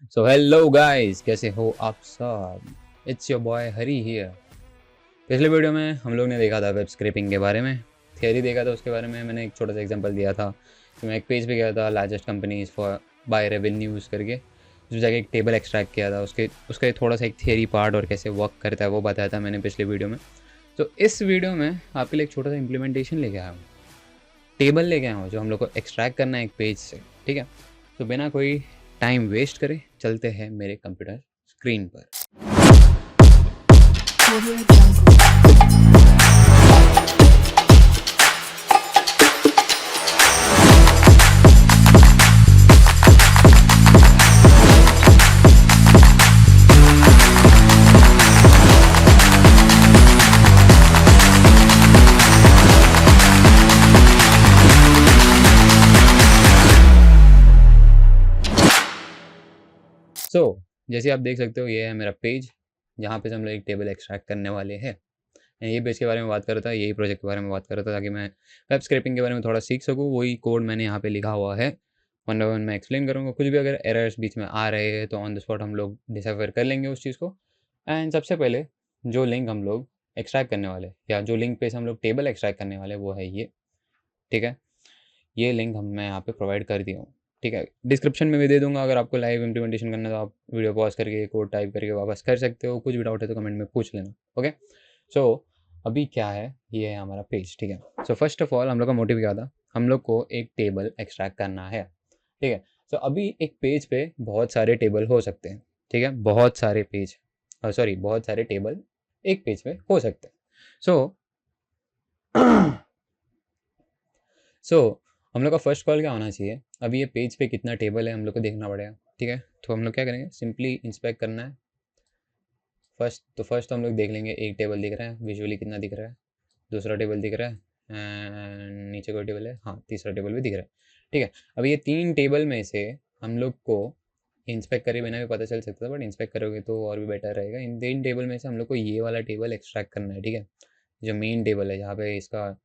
So hello guys, कैसे हो आप सब। It's your boy Hari here. पिछले वीडियो में हम लोग ने देखा था वेब स्क्रैपिंग के बारे में, थियरी देखा था। उसके बारे में मैंने एक छोटा सा एग्जांपल दिया था कि मैं एक पेज पे गया था, largest companies for by revenues करके, उसमें जाके एक टेबल एक्सट्रैक्ट किया था। उसका थोड़ा सा एक थियरी पार्ट और कैसे वर्क करता है वो बताया था मैंने पिछले वीडियो में। तो इस वीडियो में आपके लिए एक छोटा सा इम्प्लीमेंटेशन लेके आया हूँ, टेबल लेके आया हूँ जो हम लोग को एक्सट्रैक्ट करना है एक पेज से। ठीक है, तो बिना कोई टाइम वेस्ट करे चलते हैं मेरे कंप्यूटर स्क्रीन पर। जैसे आप देख सकते हो, ये है मेरा पेज जहाँ पे हम लोग एक टेबल एक्सट्रैक्ट करने वाले हैं। ये पेज के बारे में बात कर रहा था, यही प्रोजेक्ट के बारे में बात कर रहा था ताकि मैं वेब स्क्रैपिंग के बारे में थोड़ा सीख सकूँ। वही कोड मैंने यहाँ पे लिखा हुआ है, वन बाय वन मैं एक्सप्लेन करूँगा। कुछ भी अगर एरर्स बीच में आ रहे हैं तो ऑन द स्पॉट हम लोग डिसाइफर कर लेंगे उस चीज़ को। एंड सबसे पहले जो लिंक हम लोग एक्सट्रैक्ट करने वाले, या जो लिंक पे से हम लोग टेबल एक्सट्रैक्ट करने वाले, वो है ये। ठीक है, ये लिंक मैं यहाँ पे प्रोवाइड कर दिया हूँ। ठीक है, डिस्क्रिप्शन में भी दे दूंगा। अगर आपको लाइव इम्प्लीमेंटेशन करना है तो आप वीडियो पॉज करके कोड टाइप करके वापस कर सकते हो। कुछ भी डाउट है तो कमेंट में पूछ लेना। ओके, सो अभी क्या है, ये है हमारा पेज। ठीक है, सो फर्स्ट ऑफ ऑल हम लोग का मोटिव क्या था, हम लोग को एक टेबल एक्सट्रैक्ट करना है। ठीक है, सो अभी एक पेज पे बहुत सारे टेबल हो सकते हैं। ठीक है, बहुत सारे पेज, सॉरी बहुत सारे टेबल एक पेज पे हो सकते हैं। सो सो हम लोग का फर्स्ट कॉल क्या होना चाहिए, अभी ये पेज पे कितना टेबल है हम लोग को देखना पड़ेगा। ठीक है, तो हम लोग क्या करेंगे, सिंपली इंस्पेक्ट करना है। फर्स्ट तो हम लोग देख लेंगे, एक टेबल दिख रहा है विजुअली, कितना दिख रहा है, दूसरा टेबल दिख रहा है, एंड नीचे कोई टेबल है, हाँ तीसरा टेबल भी दिख रहा है। ठीक है, अब ये तीन टेबल में से हम लोग को इंस्पेक्ट करे बिना भी पता चल सकता है, बट इंस्पेक्ट करोगे तो और भी बेटर रहेगा। इन तीन टेबल में से हम लोग को ये वाला टेबल एक्सट्रैक्ट करना है। ठीक है, जो मेन टेबल है जहाँ पे इसका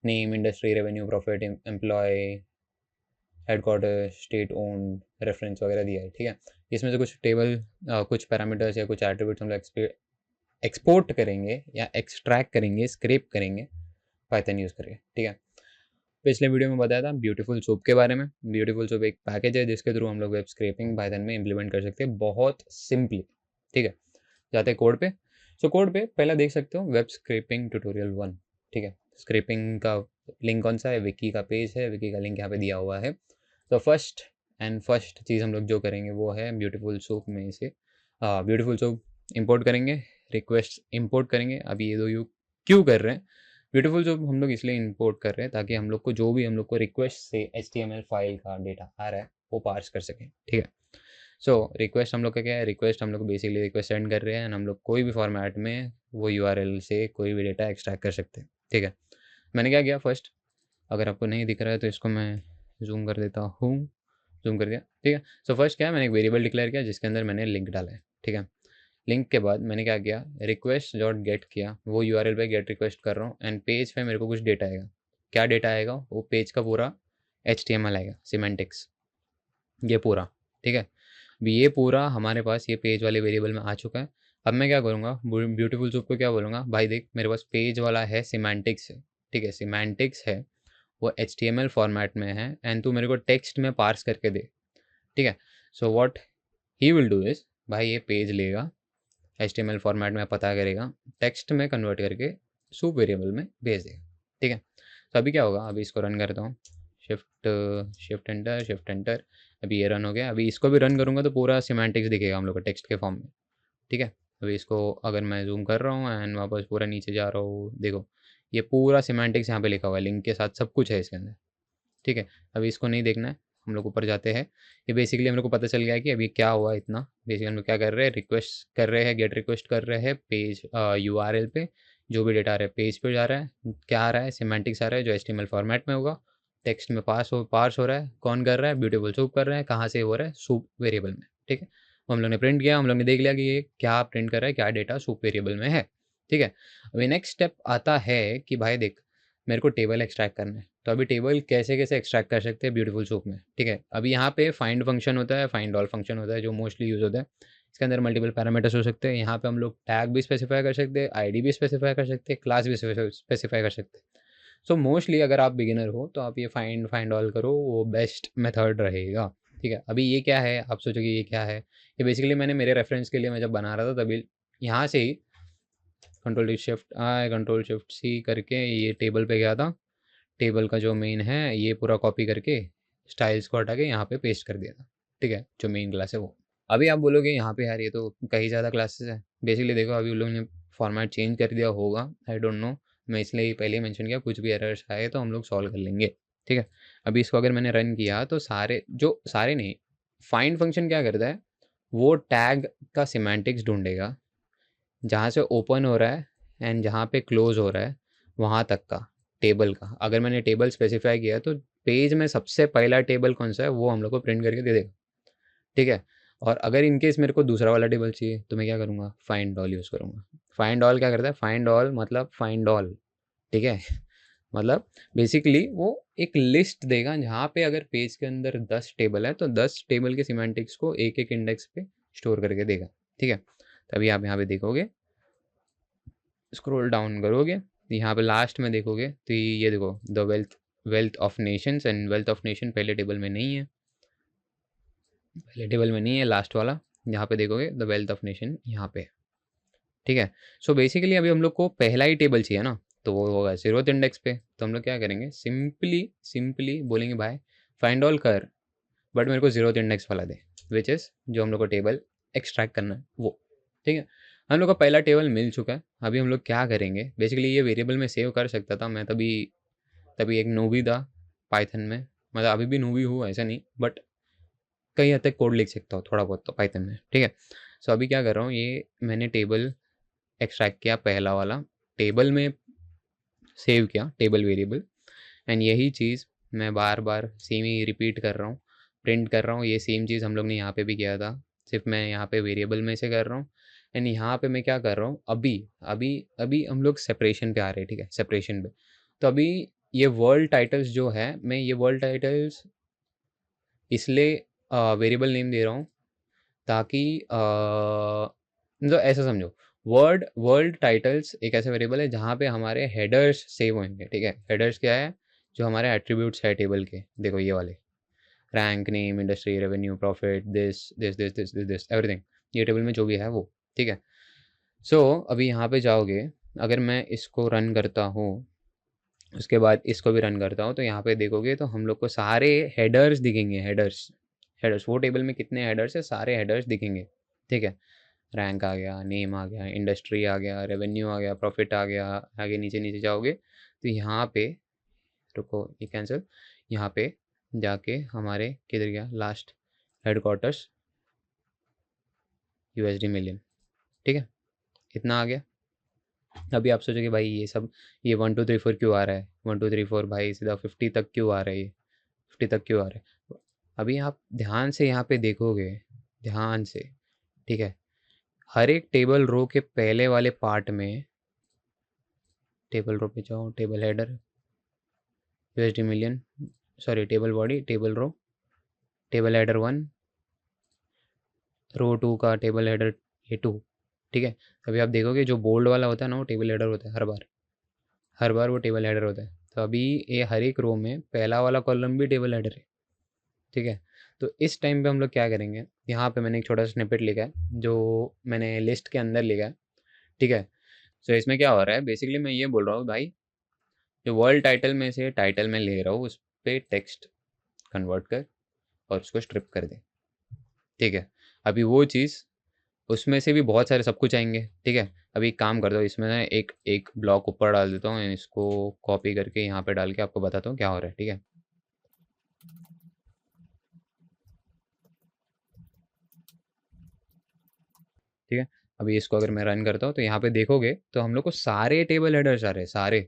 name, industry, revenue, profit, employ, headquarter, state own, reference वगैरह दिया है। ठीक है, इसमें से कुछ टेबल, कुछ पैरामीटर्स या कुछ एट्रीब्यूट्स हम लोग एक्सपोर्ट करेंगे या एक्सट्रैक्ट करेंगे, स्क्रैप करेंगे पाइथन यूज़ करके। ठीक है, पिछले वीडियो में बताया था ब्यूटीफुल सूप के बारे में। ब्यूटीफुल सूप एक पैकेज है जिसके थ्रू हम लोग वेब स्क्रैपिंग पाइथन में इंप्लीमेंट कर सकते हैं बहुत सिंपली। ठीक है, जाते हैं कोड पे। सो कोड पे पहला देख सकते हो, वेब स्क्रैपिंग ट्यूटोरियल 1। ठीक है, स्क्रैपिंग का लिंक कौन सा है, विकी का पेज है, विकी का लिंक यहाँ पे दिया हुआ है। तो फर्स्ट चीज़ हम लोग जो करेंगे वो है ब्यूटीफुल सूप में से ब्यूटीफुल सूप इंपोर्ट करेंगे, रिक्वेस्ट इंपोर्ट करेंगे। अभी ये दो यू क्यों कर रहे हैं, ब्यूटीफुल सूप हम लोग इसलिए इंपोर्ट कर रहे हैं ताकि हम लोग को जो भी हम लोग को रिक्वेस्ट से HTML फाइल का डेटा आ रहा है वो पार्स कर सकें। ठीक है, सो रिक्वेस्ट हम लोग का क्या है, रिक्वेस्ट हम लोग बेसिकली रिक्वेस्ट सेंड कर रहे हैं एंड हम लोग कोई भी फॉर्मेट में वो URL से कोई भी डेटा एक्सट्रैक्ट कर सकते हैं। ठीक है, मैंने क्या किया, फर्स्ट अगर आपको नहीं दिख रहा है तो इसको मैं जूम कर देता हूँ, जूम कर दिया। ठीक है, सो फर्स्ट क्या है, मैंने एक वेरिएबल डिक्लेयर किया जिसके अंदर मैंने लिंक डाला है। ठीक है, लिंक के बाद मैंने क्या किया, रिक्वेस्ट डॉट गेट किया, वो URL पे गेट रिक्वेस्ट कर रहा हूँ एंड पेज पे मेरे को कुछ डेटा आएगा। क्या डेटा आएगा, वो पेज का पूरा HTML आएगा, सिमेंटिक्स, ये पूरा। ठीक है, अभी ये पूरा हमारे पास ये पेज वाले वेरिएबल में आ चुका है। अब मैं क्या करूँगा, ब्यूटीफुल सूप को क्या बोलूँगा, भाई देख मेरे पास पेज वाला है, सिमेंटिक्स है। ठीक है, सिमेंटिक्स है, वो HTML फॉर्मेट में है एंड तू मेरे को टेक्स्ट में पार्स करके दे। ठीक है, so what he will do is, भाई ये पेज लेगा, HTML फॉर्मेट में पता करेगा, टेक्स्ट में कन्वर्ट करके सूप वेरिएबल में भेज देगा। ठीक है, तो अभी क्या होगा, अभी इसको रन करता हूँ, shift shift enter, shift enter. अभी ये रन हो गया। अभी इसको भी रन करूँगा तो पूरा सिमेंटिक्स दिखेगा हम लोग को टेक्स्ट के फॉर्म में। ठीक है, अभी इसको अगर मैं जूम कर रहा हूँ एंड वापस पूरा नीचे जा रहा हूँ, देखो ये पूरा सिमेंटिक्स यहाँ पे लिखा हुआ है, लिंक के साथ सब कुछ है इसके अंदर। ठीक है, अभी इसको नहीं देखना है, हम लोग ऊपर जाते हैं। ये बेसिकली हम लोग को पता चल गया है कि अभी क्या हुआ इतना। बेसिकली हम लोग क्या कर रहे हैं, रिक्वेस्ट कर रहे हैं, गेट रिक्वेस्ट कर रहे हैं पेज URL पे, जो भी डेटा आ रहा है पेज पे जा रहा है, क्या आ रहा है, सिमेंटिक्स आ रहा है जो HTML फॉर्मेट में होगा, टेक्स्ट में पार्स हो रहा है, कौन कर रहा है, ब्यूटीफुल सूप कर रहे हैं, कहाँ से हो रहा है, सूप वेरिएबल में। ठीक है, वो हम लोग ने प्रिंट किया, हम लोग ने देख लिया कि ये क्या प्रिंट कर रहा है, क्या डेटा सूप वेरिएबल में है। ठीक है, अभी नेक्स्ट स्टेप आता है कि भाई देख मेरे को टेबल एक्सट्रैक्ट करना है। तो अभी टेबल कैसे कैसे एक्सट्रैक्ट कर सकते हैं ब्यूटीफुल सूप में, ठीक है। अभी यहाँ पे फाइंड फंक्शन होता है, फाइंड ऑल फंक्शन होता है जो मोस्टली यूज़ होता है। इसके अंदर मल्टीपल पैरामीटर्स हो सकते हैं। यहाँ पे हम लोग टैग भी स्पेसिफाई कर सकते हैं, आईडी भी स्पेसिफाई कर सकते हैं, क्लास भी स्पेसिफाई कर सकते हैं। सो मोस्टली अगर आप बिगिनर हो तो आप ये फाइंड ऑल करो, वो बेस्ट मेथड रहेगा, ठीक है। अभी ये क्या है, आप सोचोगे ये क्या है, ये बेसिकली मैंने मेरे रेफरेंस के लिए मैं जब बना रहा था तभी यहाँ से ही कंट्रोल शिफ्ट सी करके ये टेबल पे गया था। टेबल का जो मेन है ये पूरा कॉपी करके स्टाइल्स को हटा के यहाँ पे पेस्ट कर दिया था, ठीक है, जो मेन क्लास है वो। अभी आप बोलोगे यहाँ पे यार ये तो कई ज़्यादा क्लासेस है। बेसिकली देखो अभी उन लोगों ने फॉर्मेट चेंज कर दिया होगा, आई डोंट नो। मैं इसलिए ही पहले ही मेंशन किया, कुछ भी एरर्स आए तो हम लोग सॉल्व कर लेंगे, ठीक है। अभी इसको अगर मैंने रन किया तो सारे नहीं, फाइंड फंक्शन क्या करता है, वो टैग का सिमेंटिक्स ढूंढेगा जहाँ से ओपन हो रहा है एंड जहाँ पे क्लोज हो रहा है वहाँ तक का टेबल का। अगर मैंने टेबल स्पेसिफाई किया तो पेज में सबसे पहला टेबल कौन सा है वो हम लोग को प्रिंट करके दे देगा, ठीक है। और अगर इनकेस मेरे को दूसरा वाला टेबल चाहिए तो मैं क्या करूँगा, फाइंड ऑल यूज़ करूँगा। फाइंड ऑल क्या करता है, फाइंड ऑल मतलब फाइंड ऑल, ठीक है। मतलब बेसिकली वो एक लिस्ट देगा जहाँ पे अगर पेज के अंदर 10 टेबल है तो 10 टेबल के सिमेंटिक्स को एक एक इंडेक्स पे स्टोर करके देगा, ठीक है। तभी आप यहाँ पे देखोगे, स्क्रॉल डाउन करोगे यहाँ पे लास्ट में देखोगे तो ये देखो the wealth of Nations, and wealth of nation पहले टेबल में नहीं है, लास्ट वाला। यहाँ पे देखोगे द वेल्थ ऑफ नेशन यहाँ पे, ठीक है। सो बेसिकली अभी हम लोग को पहला ही टेबल चाहिए ना, तो वो होगा 0th इंडेक्स पे। तो हम लोग क्या करेंगे, सिंपली बोलेंगे भाई फाइंड ऑल कर, बट मेरे को 0th इंडेक्स वाला दे, विच इज़ जो हम लोग को टेबल एक्सट्रैक्ट करना है वो, ठीक है। हम लोग का पहला टेबल मिल चुका है। अभी हम लोग क्या करेंगे, बेसिकली ये वेरिएबल में सेव कर सकता था मैं, तभी तभी एक नूबी था पाइथन में, मतलब अभी भी नूबी हूँ ऐसा नहीं, बट कई हद तक कोड लिख सकता हूँ थोड़ा बहुत तो पाइथन में, ठीक है। सो अभी क्या कर रहा हूँ, ये मैंने टेबल एक्सट्रैक्ट किया पहला वाला, टेबल में सेव किया टेबल वेरिएबल, एंड यही चीज़ मैं बार बार सेम ही रिपीट कर रहा हूँ, प्रिंट कर रहा हूँ। ये सेम चीज़ हम लोग ने यहाँ पे भी किया था, सिर्फ मैं यहाँ पे वेरिएबल में से कर रहा हूँ। एंड यहाँ पे मैं क्या कर रहा हूँ, अभी अभी अभी हम लोग सेपरेशन पे आ रहे हैं, ठीक है, सेपरेशन पे। तो अभी ये वर्ल्ड टाइटल्स जो है, मैं ये वर्ल्ड टाइटल्स इसलिए वेरिएबल नेम दे रहा हूँ ताकि मतलब ऐसा समझो, वर्ल्ड टाइटल्स एक ऐसा वेरिएबल है जहाँ पे हमारे हेडर्स सेव होंगे, ठीक है। हेडर्स क्या है, जो हमारे एट्रीब्यूट्स है टेबल के, देखो ये वाले, rank, name, industry, revenue, profit, this everything, ये टेबल में जो भी है वो, ठीक है। सो अभी यहाँ पे जाओगे, अगर मैं इसको रन करता हूँ, उसके बाद इसको भी रन करता हूँ, तो यहाँ पे देखोगे तो हम लोग को सारे हेडर्स दिखेंगे, हेडर्स वो टेबल में कितने हेडर्स है, सारे हेडर्स दिखेंगे, ठीक है। रैंक आ गया, नेम आ गया, इंडस्ट्री आ गया, रेवेन्यू आ गया, प्रॉफिट आ गया। आगे नीचे नीचे जाओगे तो यहाँ पे, रुको ये कैंसिल, यहाँ पे जाके हमारे किधर गया लास्ट, हेडक्वार्टर्स, यूएसडी मिलियन, ठीक है, इतना आ गया। अभी आप सोचोगे भाई ये सब, ये 1 2 3 4 क्यों आ रहा है, 1 2 3 4 भाई सीधा 50 तक क्यों आ रहा है, ये 50 तक क्यों आ रहा है। अभी आप ध्यान से यहाँ पे देखोगे, ध्यान से, ठीक है, हर एक टेबल रो के पहले वाले पार्ट में, टेबल रो पे जाओ, table header, USD million, sorry table body, table row, table header 1, row 2 का टेबल हेडर ये 2, ठीक है। अभी आप देखोगे जो बोल्ड वाला होता है ना वो टेबल हेडर होता है, हर बार वो टेबल हेडर होता है। तो अभी ये हर एक रो में पहला वाला कॉलम भी टेबल हेडर है, ठीक है। तो इस टाइम पे हम लोग क्या करेंगे, यहाँ पे मैंने एक छोटा सा स्निपेट लिखा है जो मैंने लिस्ट के अंदर लिखा है, ठीक है। सो इसमें क्या हो रहा है, बेसिकली मैं ये बोल रहा हूँ भाई, जो वर्ल्ड टाइटल में से टाइटल में ले रहा हूँ उस पर टेक्स्ट कन्वर्ट कर और उसको स्ट्रिप कर दे, ठीक है। अभी वो चीज़, उसमें से भी बहुत सारे सब कुछ आएंगे, ठीक है। अभी एक काम कर दो, इसमें ना एक एक ब्लॉक ऊपर डाल देता हूँ, इसको कॉपी करके यहाँ पे डाल के आपको बताता हूँ क्या हो रहा है, ठीक है। ठीक है, अभी इसको अगर मैं रन करता हूँ तो यहाँ पे देखोगे तो हम लोग को सारे टेबल हेडर्स आ रहे हैं, सारे।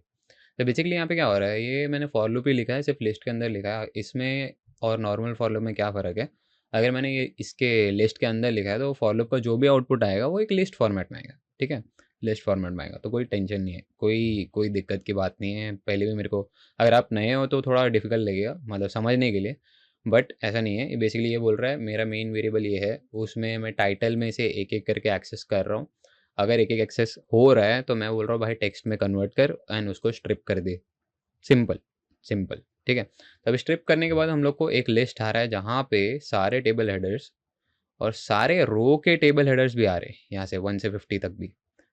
तो बेसिकली यहाँ पे क्या हो रहा है, ये मैंने फॉर लूप ही लिखा है, सिर्फ लिस्ट के अंदर लिखा है। इसमें और नॉर्मल फॉर लूप में क्या फ़र्क है, अगर मैंने ये इसके लिस्ट के अंदर लिखा है तो फॉर लूप का जो भी आउटपुट आएगा वो एक लिस्ट फॉर्मेट में आएगा, ठीक है। लिस्ट फॉर्मेट में आएगा, तो कोई टेंशन नहीं है, कोई दिक्कत की बात नहीं है। पहले भी मेरे को, अगर आप नए हो तो थोड़ा डिफिकल्ट लगेगा मतलब समझने के लिए, बट ऐसा नहीं है। बेसिकली ये बोल रहा है मेरा मेन वेरिएबल ये है, उसमें मैं टाइटल में से एक एक करके एक्सेस कर रहा हूँ। अगर एक एक एक्सेस हो रहा है तो मैं बोल रहा हूँ भाई टेक्स्ट में कन्वर्ट कर एंड उसको स्ट्रिप कर दे। सिंपल सिंपल, ठीक है। तब स्ट्रिप करने के बाद हम लोग को एक लिस्ट आ रहा है जहाँ पे सारे टेबल हेडर्स और सारे रो के टेबल हेडर्स भी आ रहे हैं, यहाँ से 1 से 50 तक भी,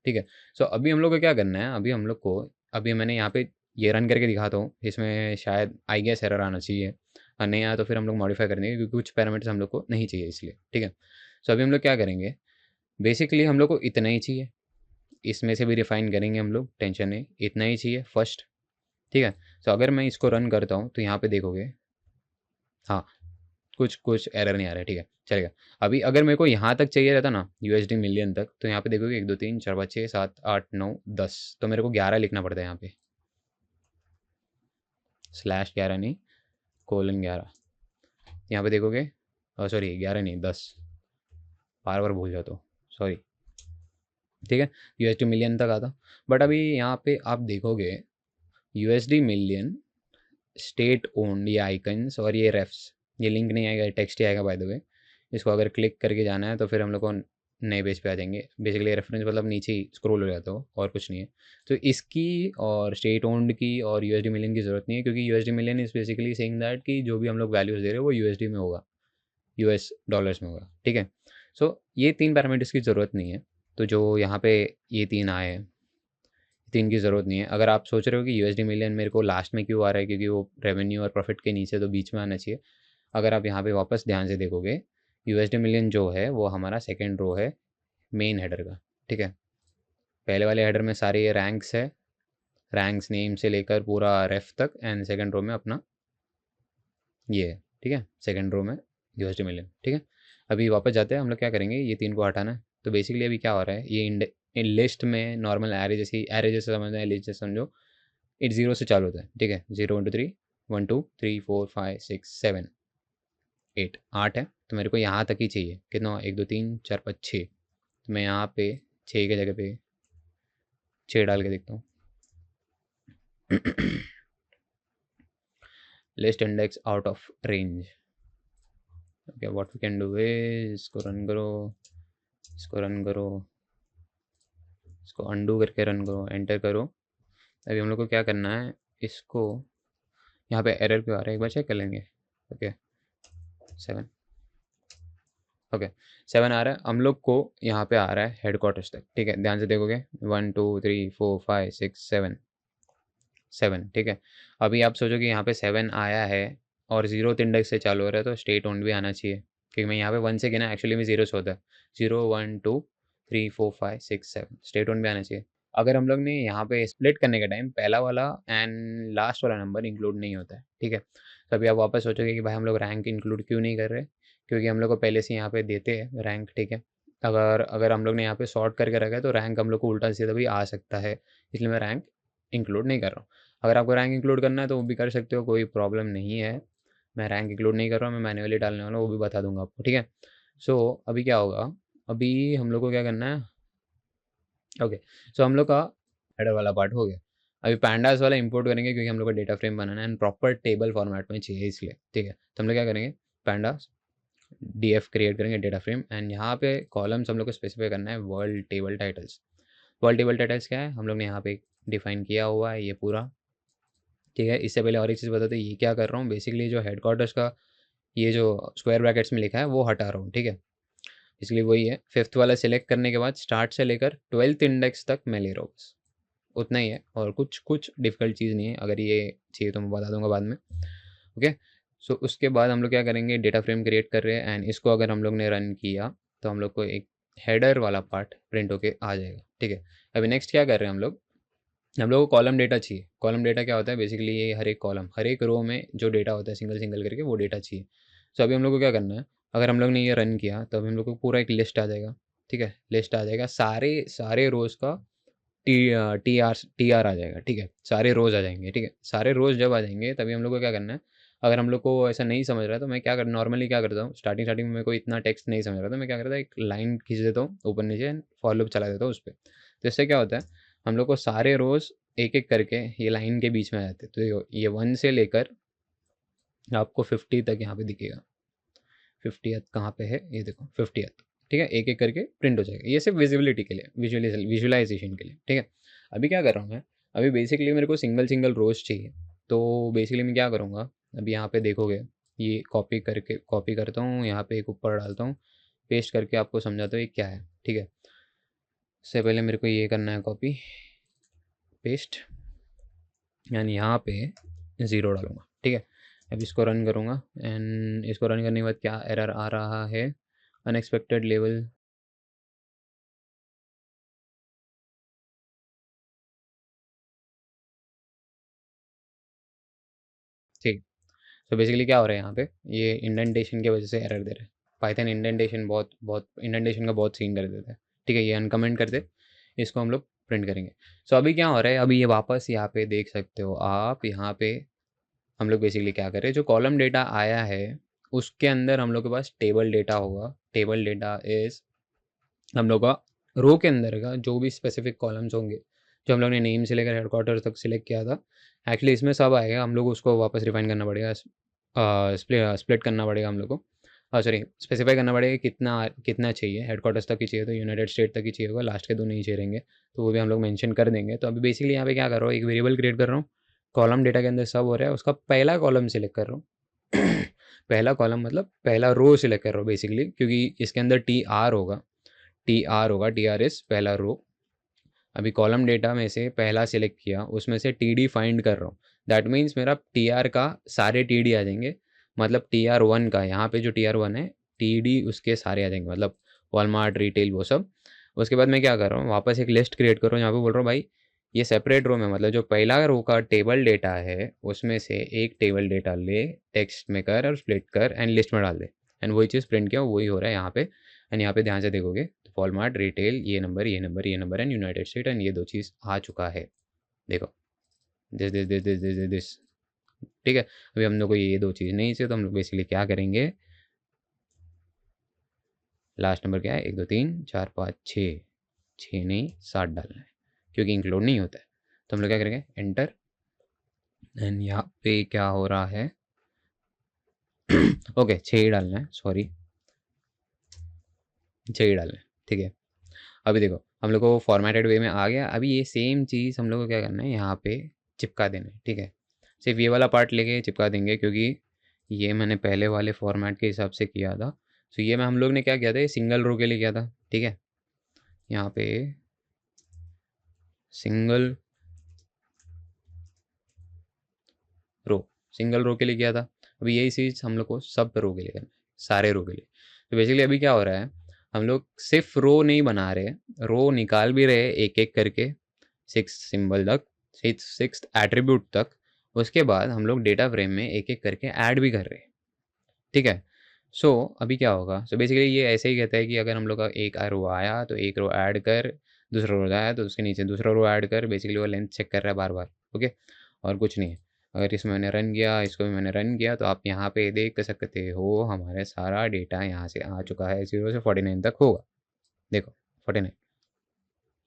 ठीक है। सो अभी हम लोग को क्या करना है, अभी हम लोग को, अभी मैंने यहाँ पे ये रन करके दिखाता हूँ, इसमें शायद आई गेस एरर आना चाहिए, और नहीं आया तो फिर हम लोग मॉडिफाई कर देंगे क्योंकि कुछ पैरामीटर्स हम लोग को नहीं चाहिए इसलिए, ठीक है। सो अभी हम लोग क्या करेंगे, बेसिकली हम लोग को इतना ही चाहिए, इसमें से भी रिफाइन करेंगे हम लोग, टेंशन नहीं, इतना ही चाहिए फर्स्ट, ठीक है। सो अगर मैं इसको रन करता हूँ तो यहाँ पे देखोगे, हाँ कुछ एरर नहीं आ रहा है, ठीक है चलेगा। अभी अगर मेरे को यहाँ तक चाहिए रहता ना यूएसडी मिलियन तक, तो यहाँ पे देखोगे 1 2 3 4 5 6 7 8 9 10, तो मेरे को 11 लिखना पड़ता है यहाँ पे, /11 नहीं, :11। यहाँ पे देखोगे, सॉरी 11 नहीं 10, बार बार भूल जाता हूँ, सॉरी, ठीक है। यूएसडी मिलियन तक आता, बट अभी यहाँ पे आप देखोगे यूएसडी मिलियन स्टेट ओन्ड, ये आइकन्स और ये रेफ्स, ये लिंक नहीं आएगा, टेक्स्ट ही आएगा बाय द वे। इसको अगर क्लिक करके जाना है तो फिर हम लोग को नए पेज पे आ जाएंगे। बेसिकली रेफरेंस मतलब नीचे ही स्क्रॉल हो जाता हो और कुछ नहीं है। तो इसकी और स्टेट ओन्ड की और यूएसडी मिलियन की ज़रूरत नहीं है, क्योंकि USD million is basically saying that कि जो भी हम लोग वैल्यूज़ दे रहे हैं वो यूएसडी में होगा, यूएस डॉलर्स में होगा, ठीक है। सो ये 3 पैरामीटर्स की ज़रूरत नहीं है। तो जो यहाँ पे ये 3 आए हैं, 3 की ज़रूरत नहीं है। अगर आप सोच रहे हो कि यूएसडी मिलियन मेरे को लास्ट में क्यों आ रहा है, क्योंकि वो रेवेन्यू और प्रॉफिट के नीचे तो बीच में आना चाहिए। अगर आप यहाँ पे वापस ध्यान से देखोगे, यूएसडी मिलियन जो है वो हमारा सेकेंड रो है मेन हेडर का, ठीक है। पहले वाले हेडर में सारे ये रैंक्स है, रैंक्स नेम से लेकर पूरा रेफ तक, एंड सेकेंड रो में अपना ये है, ठीक है। सेकेंड रो में यूएसडी मिलियन, ठीक है। अभी वापस जाते हैं, हम लोग क्या करेंगे, ये 3 को हटाना है। तो बेसिकली अभी क्या हो रहा है, ये लिस्ट में नॉर्मल एरे जैसे समझना है, लिस्ट जैसे समझो, इट 0 से चालू होता है, ठीक है। 0 1 2 3 1 2 3 4 5 6 7 8 है, तो मेरे को यहाँ तक ही चाहिए, कितना, 1 2 3 4 5 6, तो मैं यहाँ पे 6 की जगह पे 6 डाल के देखता हूँ। List index out of range, okay. What we can do is, इसको रन करो, इसको रन करो, इसको अंडू करके रन करो, एंटर करो। अभी हम लोग को क्या करना है, इसको यहाँ पे एरर क्यों आ रहा है एक बार चेक कर लेंगे, ओके। 7, ओके 7 आ रहा है, हम लोग को यहाँ पे आ रहा है हेडक्वार्टर्स तक, ठीक है। ध्यान से देखोगे 1 2 3 4 5 6 7 7, ठीक है। अभी आप सोचो कि यहाँ पे 7 आया है और 0th इंडेक्स से चालू हो रहा है, तो स्टेट ओन्ड भी आना चाहिए, क्योंकि मैं यहाँ पे 1 से गिना, एक्चुअली में 0 से होता है। 0 1 2 3 4 5 6 7, स्टेट ओन्ड भी आना चाहिए। अगर हम लोग ने यहाँ पे स्प्लिट करने के टाइम पहला वाला एंड लास्ट वाला नंबर इंक्लूड नहीं होता है, ठीक है। तो अभी आप वापस सोचोगे कि भाई हम लोग रैंक इंक्लूड क्यों नहीं कर रहे, क्योंकि हम लोग को पहले से यहाँ पे देते हैं रैंक, ठीक है। अगर अगर हम लोग ने यहाँ पे सॉर्ट करके रखा है तो रैंक हम लोग को उल्टा सीधा भी आ सकता है, इसलिए मैं रैंक इंक्लूड नहीं कर रहा हूँ। अगर आपको रैंक इंक्लूड करना है तो वो भी कर सकते हो, कोई प्रॉब्लम नहीं है। मैं रैंक इंक्लूड नहीं कर रहा हूँ, मैं मैन्युअली डालने वाला हूँ, वो भी बता दूंगा आपको, ठीक है। सो अभी क्या होगा, अभी हम लोग को क्या करना है, ओके। सो हम लोग का हेडर वाला पार्ट हो गया। अभी पैंडास वाला इंपोर्ट करेंगे, क्योंकि हम लोग का डेटा फ्रेम बनाना है एंड प्रॉपर टेबल फॉर्मेट में चाहिए इसलिए, ठीक है। तो हम लोग क्या करेंगे, पैंडास डीएफ क्रिएट करेंगे डेटा फ्रेम, एंड यहाँ पे कॉलम्स हम लोग को स्पेसिफाई करना है world table titles. World table titles क्या है, हम लोग ने यहाँ पे डिफाइन किया हुआ है ये पूरा, ठीक है। इससे पहले और एक चीज़ बताते ये क्या कर रहा हूँ, बेसिकली जो हेडक्वार्टर्स का ये जो स्क्वायर ब्रैकेट्स में लिखा है वो हटा रहा हूँ, ठीक है। इसलिए वही है, 5th वाला सिलेक्ट करने के बाद स्टार्ट से लेकर 12th इंडेक्स तक मैं ले रहा हूँ, बस उतना ही है, और कुछ डिफ़िकल्ट चीज़ नहीं है। अगर ये चाहिए तो मैं बता दूंगा बाद में, ओके। सो उसके बाद हम लोग क्या करेंगे, डेटा फ्रेम क्रिएट कर रहे हैं, एंड इसको अगर हम लोग ने रन किया तो हम लोग को एक हेडर वाला पार्ट प्रिंट होके आ जाएगा, ठीक है। अभी नेक्स्ट क्या कर रहे हैं, हम लोग को कॉलम डेटा चाहिए। कॉलम डेटा क्या होता है, बेसिकली ये हर एक कॉलम, हर एक रो में जो डेटा होता है सिंगल सिंगल करके वो डेटा चाहिए। सो अभी हम लोग को क्या करना है, अगर हम लोग ने ये रन किया तो अभी हम लोग को पूरा एक लिस्ट आ जाएगा, ठीक है। लिस्ट आ जाएगा, सारे सारे रोज़ का टी आर आ जाएगा, ठीक है। सारे रोज़ आ जाएंगे, ठीक है। सारे रोज़ जब आ जाएंगे तभी हम लोग को क्या करना है, अगर हम लोग को ऐसा नहीं समझ रहा है तो मैं क्या कर नॉर्मली क्या करता हूँ, स्टार्टिंग में मेरे को इतना टेक्स्ट नहीं समझ रहा था, मैं क्या करता हूँ, एक लाइन खींच देता हूँ ऊपर नीचे, फॉर लूप चला देता हूँ उस पर। तो इससे क्या होता है, हम लोग को सारे रोज़ एक एक करके ये लाइन के बीच में आ जाते हैं। तो ये 1 से लेकर आपको 50 तक यहाँ पे दिखेगा। 50th कहाँ पे है, ये देखो 50th, ठीक है, एक एक करके प्रिंट हो जाएगा। ये सिर्फ विजिबिलिटी के लिए, विजुअलाइजेशन के लिए, ठीक है। अभी क्या कर रहा हूँ मैं, अभी बेसिकली मेरे को सिंगल सिंगल रोज चाहिए। तो बेसिकली मैं क्या करूँगा, अभी यहाँ पे देखोगे, ये कॉपी करता हूँ, यहाँ पे एक ऊपर डालता हूँ, पेस्ट करके आपको समझाता हूँ ये क्या है, ठीक है। इससे पहले मेरे को ये करना है, कॉपी पेस्ट, यानी यहाँ पे 0 डालूंगा, ठीक है। अब इसको रन करूँगा एंड इसको रन करने के बाद क्या एरर आ रहा है, अनएक्सपेक्टेड लेवल, ठीक। तो बेसिकली क्या हो रहा है यहाँ पे, ये इंडेंटेशन की वजह से एरर दे रहा है। पाइथन इंडेंटेशन बहुत इंडेंटेशन का बहुत सीन कर देता है, ठीक है। ये अनकमेंट कर दे, इसको हम लोग प्रिंट करेंगे। सो अभी क्या हो रहा है, अभी ये वापस यहाँ पे देख सकते हो आप, यहाँ पे हम लोग बेसिकली क्या कर रहे हैं, जो कॉलम डेटा आया है उसके अंदर हम लोग के पास टेबल डेटा होगा। टेबल डेटा इज हम लोग का रो के अंदर का जो भी स्पेसिफिक कॉलम्स होंगे, जो हम लोग ने नेम से लेकर हेडक्वार्टर तक सिलेक्ट किया था, एक्चुअली इसमें सब आएगा। हम लोग उसको वापस रिफाइन करना पड़ेगा, स्प्लिट करना पड़ेगा हम लोग को, सॉरी स्पेसिफाई करना पड़ेगा कितना कितना चाहिए। हेडक्वार्टर्स तक ही चाहिए तो यूनाइटेड स्टेट तक ही चाहिए होगा, लास्ट के 2 नहीं चाहिए रहेंगे, तो वो भी हम लोग मेंशन कर देंगे। तो अभी बेसिकली यहाँ पे क्या कर रहा हूँ, एक वेरिएबल क्रिएट कर रहा हूँ, कॉलम डेटा के अंदर सब हो रहा है, उसका पहला कॉलम सिलेक्ट कर रहा हूँ पहला कॉलम मतलब पहला रो सिलेक्ट कर रहा हूँ बेसिकली, क्योंकि इसके अंदर टी आर इज पहला रो। अभी कॉलम डेटा में से पहला सिलेक्ट किया, उसमें से टी डी फाइंड कर रहा हूँ। दैट मीन्स मेरा टी आर का सारे टी डी आ जाएंगे, मतलब टी आर वन का यहाँ पे जो टी आर वन है, टी डी उसके सारे आ जाएंगे, मतलब वॉलमार्ट रिटेल वो सब। उसके बाद मैं क्या कर रहा हूँ, वापस एक लिस्ट क्रिएट कर रहा हूँ, यहाँ पे बोल रहा हूँ भाई ये सेपरेट रो में, मतलब जो पहला रो का टेबल डेटा है उसमें से एक टेबल डेटा ले, टेक्स्ट में कर और स्प्लिट कर एंड लिस्ट में डाल दे। एंड वही चीज़ प्रिंट किया, वही हो रहा है यहाँ पे। एंड यहाँ पे ध्यान से देखोगे तो वॉलमार्ट रिटेल ये number and United state and ये 2 चीज़ आ चुका है। देखो दिस, ठीक है। अभी हम लोग को ये 2 चीज़ नहीं चाहिए, तो हम लोग बेसिकली क्या करेंगे, लास्ट नंबर क्या है, 1 2 3 4 5 6, 6 नहीं 7 डालना है, क्योंकि इंक्लूड नहीं होता है। तो हम लोग क्या करेंगे, एंटर। एंड यहाँ पे क्या हो रहा है ओके 6 ही डालना है, सॉरी 6 ही डालना है, ठीक है। अभी देखो हम लोग को फॉर्मेटेड वे में आ गया। अभी ये सेम चीज़ हम लोग को क्या करना है, यहाँ पे चिपका देना है, ठीक है। सिर्फ ये वाला पार्ट लेके चिपका देंगे, क्योंकि ये मैंने पहले वाले फॉर्मेट के हिसाब से किया था। तो ये में हम लोग ने क्या किया था, ये सिंगल रो के लिए किया था, ठीक है। यहाँ पे सिंगल रो, सिंगल रो के लिए किया था। अभी यही चीज़ हम लोग को सब रो के लिए करना है, सारे रो के लिए। तो बेसिकली अभी क्या हो रहा है, हम लोग सिर्फ रो नहीं बना रहे, रो निकाल भी रहे एक एक करके, 6 सिंबल तक, 6 एट्रीब्यूट तक। उसके बाद हम लोग डेटा फ्रेम में एक एक करके ऐड भी कर रहे हैं, ठीक है। सो अभी क्या होगा, सो बेसिकली ये ऐसे ही कहता है कि अगर हम लोग का एक रो आया तो एक रो ऐड कर, दूसरा रो आया तो उसके नीचे दूसरा रो ऐड कर, बेसिकली वो लेंथ चेक कर रहा है बार बार, ओके। और कुछ नहीं है। अगर इसमें मैंने रन किया, इसको भी मैंने रन किया, तो आप यहाँ पे देख सकते हो हमारे सारा डेटा यहाँ से आ चुका है, 0 से 49 तक होगा, देखो 49,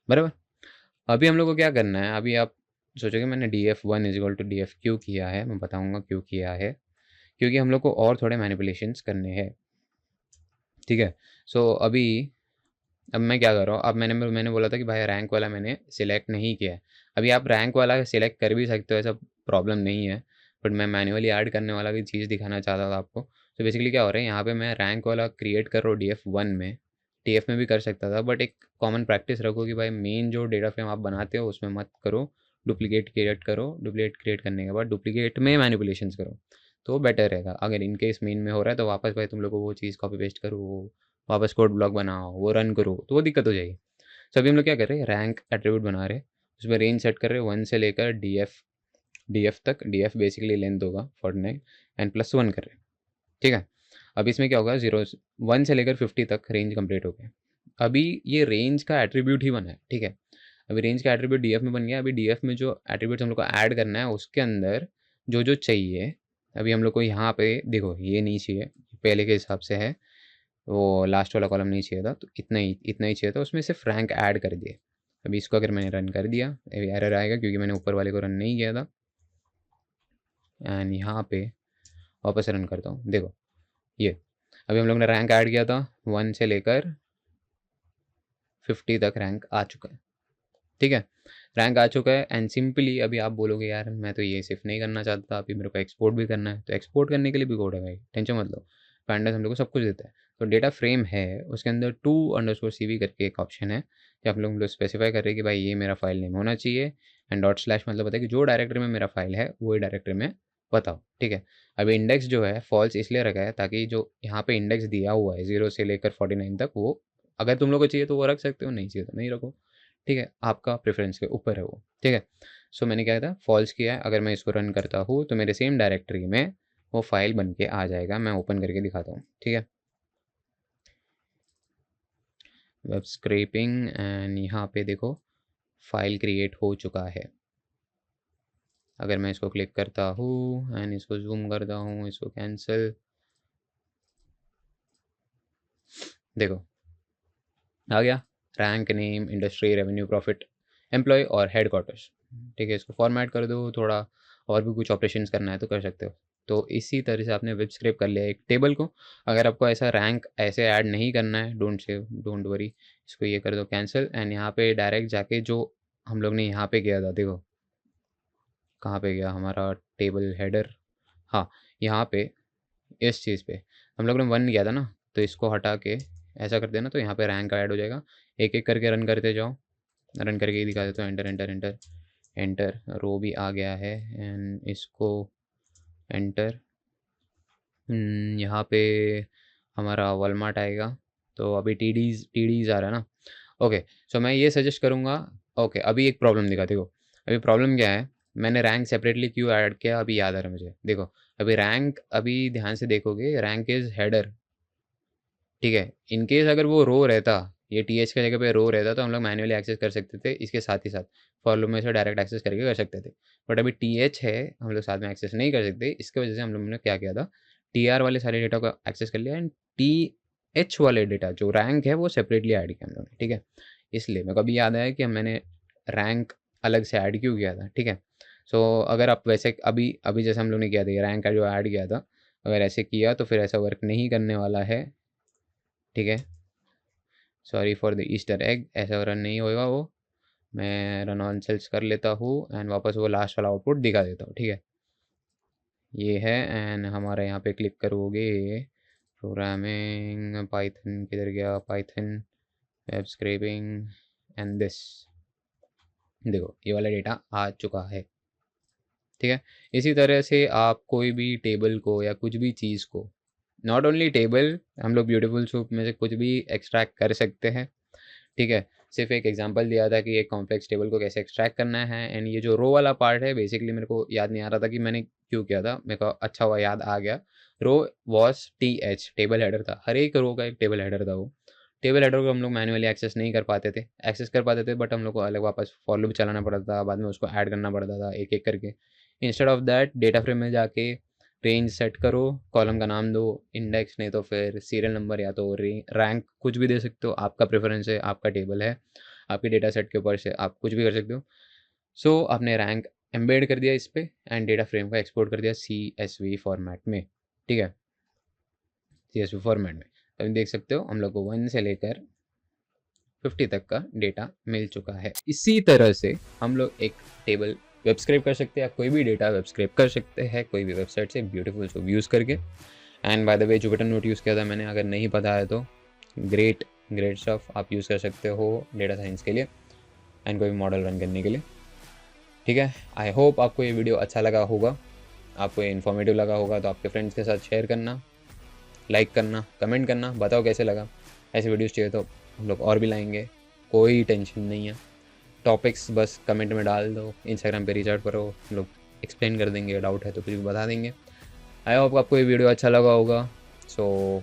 बराबर। अभी हम लोग को क्या करना है, अभी आप सोचोगे मैंने df1 इजिकल टू df क्यों किया है, मैं बताऊंगा क्यों किया है। क्योंकि हम लोग को और थोड़े मैनिपुलेशंस करने हैं, ठीक है। सो अभी अब मैं क्या कर रहा हूँ, अब मैंने बोला था कि भाई रैंक वाला मैंने सिलेक्ट नहीं किया है। अभी आप रैंक वाला सिलेक्ट कर भी सकते हो, ऐसा प्रॉब्लम नहीं है, बट मैं मैन्युअली ऐड करने वाला भी चीज़ दिखाना चाहता था आपको। तो बेसिकली क्या हो रहा है, यहाँ पे मैं रैंक वाला क्रिएट कर रहा हूँ df1 में, tf में भी कर सकता था, बट एक कॉमन प्रैक्टिस रखो कि भाई मेन जो डेटा फ्रेम आप बनाते हो उसमें मत करो, डुप्लीकेट क्रिएट करो, डुप्लीकेट क्रिएट करने के बाद डुप्लीकेट में मैनिपुलेशंस करो, तो बेटर रहेगा। अगर इनकेस मेन में हो रहा है तो वापस भाई तुम लोग को वो चीज़ कॉपी पेस्ट करो, वापस कोड ब्लॉक बनाओ, वो रन करो, तो वो दिक्कत हो जाएगी। तो अभी हम लोग क्या कर रहे हैं, रैंक एट्रीब्यूट बना रहे हैं, उसमें रेंज सेट कर रहे हैं 1 से लेकर df तक। df बेसिकली लेंथ होगा 49 एंड +1 कर रहे हैं, ठीक है। अब इसमें क्या होगा, 1 से लेकर 50 तक रेंज कंप्लीट हो गया। अभी ये रेंज का एट्रीब्यूट ही बना है, ठीक है। अभी रेंज का एट्रीब्यूट df में बन गया। अभी df में जो एट्रीब्यूट हम लोग को ऐड करना है उसके अंदर जो जो चाहिए, अभी हम लोग को यहाँ पे देखो ये नहीं चाहिए, पहले के हिसाब से है, वो लास्ट वाला कॉलम नहीं चाहिए था, तो इतना ही चाहिए था, उसमें सिर्फ रैंक ऐड कर दिए। अभी इसको अगर मैंने रन कर दिया एरर आएगा क्योंकि मैंने ऊपर वाले को रन नहीं किया था। एंड यहाँ पे वापस रन करता हूँ, देखो ये अभी हम लोग ने रैंक ऐड किया था 1 से लेकर 50 तक रैंक आ चुका है। ठीक है, रैंक आ चुका है। एंड सिंपली अभी आप बोलोगे यार मैं तो ये सिर्फ नहीं करना चाहता, अभी मेरे को एक्सपोर्ट भी करना है, तो एक्सपोर्ट करने के लिए भी कोड है भाई, टेंशन मत लो। पैंडास हम लोग को सब कुछ देता है। तो डेटा फ्रेम है, उसके अंदर to_cv करके एक ऑप्शन है कि आप लोग स्पेसिफाई कर रहे हैं कि भाई ये मेरा फाइल नेम होना चाहिए। एंड डॉट स्लैश मतलब होता है कि जो डायरेक्टरी में मेरा फाइल है वही डायरेक्टरी में बताओ। ठीक है, अभी इंडेक्स जो है फॉल्स इसलिए रखा है ताकि जो यहाँ पे इंडेक्स दिया हुआ है 0 से लेकर 49 तक, वो अगर तुम लोग को चाहिए तो वो रख सकते हो, नहीं चाहिए तो नहीं रखो। ठीक है, आपका प्रेफरेंस के ऊपर है वो। ठीक है, सो मैंने क्या था फॉल्स किया है। अगर मैं इसको रन करता हूँ तो मेरे सेम डायरेक्टरी में वो फाइल बन के आ जाएगा। मैं ओपन करके दिखाता हूँ। ठीक है, वेब स्क्रैपिंग एंड यहाँ पे देखो फाइल क्रिएट हो चुका है। अगर मैं इसको क्लिक करता हूँ एंड इसको जूम करता हूँ, इसको कैंसिल, देखो आ गया rank name, industry, revenue, profit, employ और हेडक्वार्टर्स। ठीक है, इसको फॉर्मेट कर दो, थोड़ा और भी कुछ ऑपरेशंस करना है तो कर सकते हो। तो इसी तरह से आपने वेब स्क्रैप कर लिया एक टेबल को। अगर आपको ऐसा रैंक ऐसे ऐड नहीं करना है, डोंट वरी, इसको ये कर दो कैंसिल। एंड यहाँ पे डायरेक्ट जाके जो हम लोग ने यहाँ पे किया था, देखो कहाँ पे गया हमारा टेबल हेडर, हाँ यहाँ पे इस चीज़ पे हम लोग ने 1 किया था ना, तो इसको हटा के ऐसा कर देना तो यहाँ पे रैंक ऐड हो जाएगा। एक एक करके रन करते जाओ, रन करके ही दिखा देता हूँ। एंटर एंटर एंटर एंटर, रो भी आ गया है। एंड इसको एंटर, यहाँ पे हमारा वॉलमार्ट आएगा। तो अभी टीडीज आ रहा है ना। ओके, सो मैं ये सजेस्ट करूँगा। ओके, अभी एक प्रॉब्लम दिखा, देखो अभी प्रॉब्लम क्या है, मैंने रैंक सेपरेटली क्यों ऐड किया अभी याद आ रहा है मुझे। देखो अभी रैंक, अभी ध्यान से देखोगे रैंक इज़ हेडर। ठीक है, इनकेस अगर वो रो रहता, ये टी की जगह पे रो रहता तो हम लोग मैन्युअली एक्सेस कर सकते थे, इसके साथ ही साथ फॉलो में से डायरेक्ट एक्सेस करके कर सकते थे। बट अभी टी है, हम लोग साथ में एक्सेस नहीं कर सकते। इसके वजह से हम लोगों ने क्या किया था, टी वाले सारे डेटा को एक्सेस कर लिया एंड टी वाले डेटा जो रैंक है वो सेपरेटली ऐड किया हम लोगों ने। ठीक है, इसलिए मेरे को अभी याद आया कि मैंने रैंक अलग से ऐड क्यों किया था। ठीक है, सो अगर आप वैसे अभी अभी जैसे हम लोग ने किया था रैंक का जो ऐड किया था, अगर ऐसे किया तो फिर ऐसा वर्क नहीं करने वाला है। ठीक है, sorry for the Easter egg, ऐसा रन नहीं होगा वो। मैं रन ऑन सेल्स कर लेता हूँ एंड वापस वो लास्ट वाला आउटपुट दिखा देता हूँ। ठीक है, ये है। एंड हमारा यहाँ पे क्लिक करोगे प्रोग्रामिंग, पाइथन किधर गया, Python, web scrapping and this, देखो ये वाला डेटा आ चुका है। ठीक है, इसी तरह से आप कोई भी टेबल को या कुछ भी चीज़ को, नॉट ओनली टेबल, हम लोग ब्यूटीफुल सूप में से कुछ भी एक्सट्रैक्ट कर सकते हैं। ठीक है, सिर्फ एक एग्जांपल दिया था कि एक कॉम्प्लेक्स टेबल को कैसे एक्सट्रैक्ट करना है। एंड ये जो रो वाला पार्ट है, बेसिकली मेरे को याद नहीं आ रहा था कि मैंने क्यों किया था, मेरे को अच्छा हुआ याद आ गया। रो वॉज TH, टेबल हेडर था, हर एक रो का एक टेबल हेडर था। वो टेबल हेडर को हम लोग मैन्युअली एक्सेस नहीं कर पाते थे, एक्सेस कर पाते थे बट हम लोग को अलग वापस फॉर लूप चलाना पड़ता था, बाद में उसको ऐड करना पड़ता था एक एक करके। Instead of that data frame में जाके रेंज सेट करो, कॉलम का नाम दो इंडेक्स, नहीं तो फिर सीरियल नंबर या तो रैंक, कुछ भी दे सकते हो, आपका प्रेफरेंस है, आपका टेबल है, आपके डेटा सेट के ऊपर से आप कुछ भी कर सकते हो। सो आपने रैंक एम्बेड कर दिया इस पर एंड डेटा फ्रेम को एक्सपोर्ट कर दिया CSV फॉर्मेट में। ठीक है, CSV फॉर्मेट में अभी देख सकते हो हम लोग को 1 से लेकर 50 तक का डेटा मिल चुका है। इसी तरह से हम लोग एक टेबल वेब स्क्रैप कर सकते हैं, या कोई भी डेटा वेब स्क्रैप कर सकते हैं कोई भी वेबसाइट से ब्यूटीफुल सूप यूज़ करके। And by the way Jupiter note use किया था मैंने, अगर नहीं पता है तो ग्रेट स्टफ, आप यूज़ कर सकते हो डेटा साइंस के लिए एंड कोई भी मॉडल रन करने के लिए। ठीक है, आई होप आपको ये वीडियो अच्छा लगा होगा, आपको ये इन्फॉर्मेटिव लगा होगा। तो आपके फ्रेंड्स के साथ शेयर करना, लाइक करना, कमेंट करना, बताओ कैसे लगा। ऐसे वीडियोज़ चाहिए तो हम लोग और भी लाएंगे, कोई टेंशन नहीं है। टॉपिक्स बस कमेंट में डाल दो, इंस्टाग्राम पे रीच आउट करो, हम लोग एक्सप्लेन कर देंगे, डाउट है तो कुछ भी बता देंगे। आई होप आपको ये वीडियो अच्छा लगा होगा। सो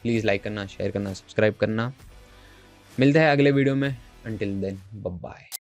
प्लीज़ लाइक करना, शेयर करना, सब्सक्राइब करना। मिलते हैं अगले वीडियो में, अंटिल देन बाय बाय।